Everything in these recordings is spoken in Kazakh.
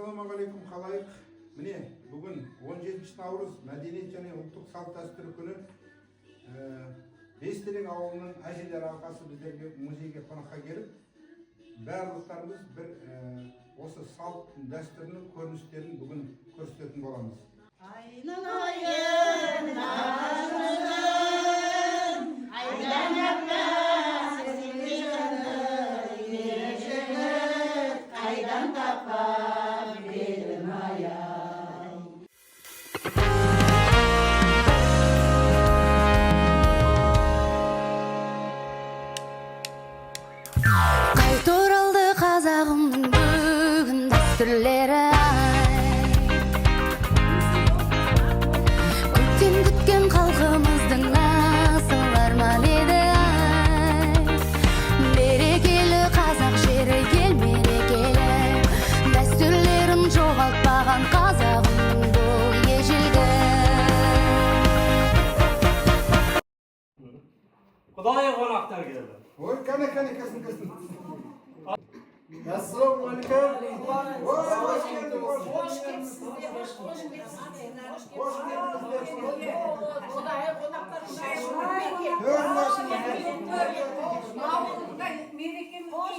Ассалаумағалейкум халайық. Міне, бүгін 17 наурыз мәдениет және ұлттық салт дәстүр күні. Бестелең ауылының әжелер алқасы біздерге музейге қонаққа келіп, барлықтарымыз бір осы салт дәстүрінің көріністерін бүгін көрсететін боламыз. Айналайын ажырым, айдан аппақ сізге жанды, ержігіт қайдан тапар белім аяй. Қайта оралды қазағымның бүгін дәстүрлері көптен күткен халқымыздың асыл арманы еді берекелі қазақ жері ел мерекелі дәстүрлерін жоғалтпаған қазағымның бұл ежелгі. Құдай қонақтар келді. Ой, кәне, кәсін. Ассалаумағалейкум. Hoş geldiniz.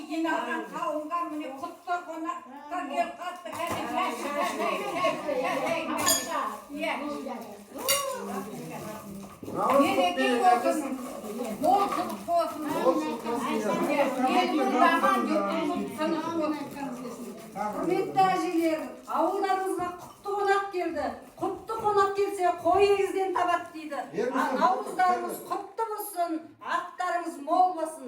Жиналған қауымға міне құтты қонақтар келіп қалыпты. Мереке болсын, мол құт болсын, ел нұрлаған, жұртымыз тыныш болсын. Құрметті әжелер, ауылдарымызға құтты қонақ келді. Құтты қонақ келсе қой егізден табады дейді. Наурыздарымыз құтты болсын, аттарымыз мол болсын.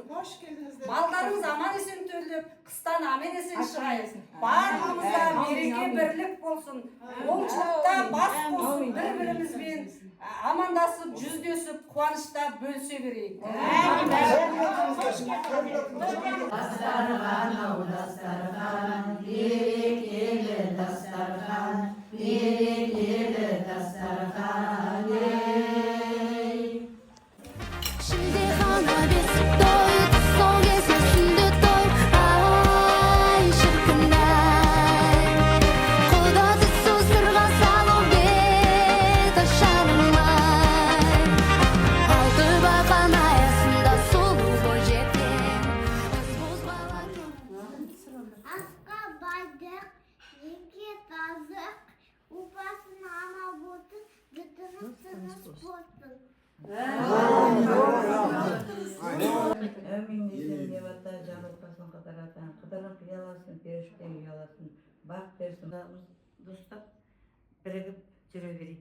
Малдарымыз аман есен төлеп, қыстан аман есен шығайық. Барлығымызға береке бірлік болсын. Оңшылықта бас болсын, бір-бірімізбен амандасып, жүздесіп, қуанышта бөлісе берейік. Дастархан, ау дастархан, берекелі дастархан, берекелі дастархан, Шілдехана бесік той, сол кезде сүндет той, ай шіркін-ай. Құда түсу сырға салу беті шарым-ай. Алты бақан аясында сұлу бойжеткен, қыз-бозбала Асқа бардық, жеке тазық, ұпасын ана болсын, бүтініп тыныш болсын. Әмин десем деватта жаңылтпасын қыдыратын, қыдырын қияласын, періштен ұяласын, бақ берсін. Достап, бірігіп жүре берейік.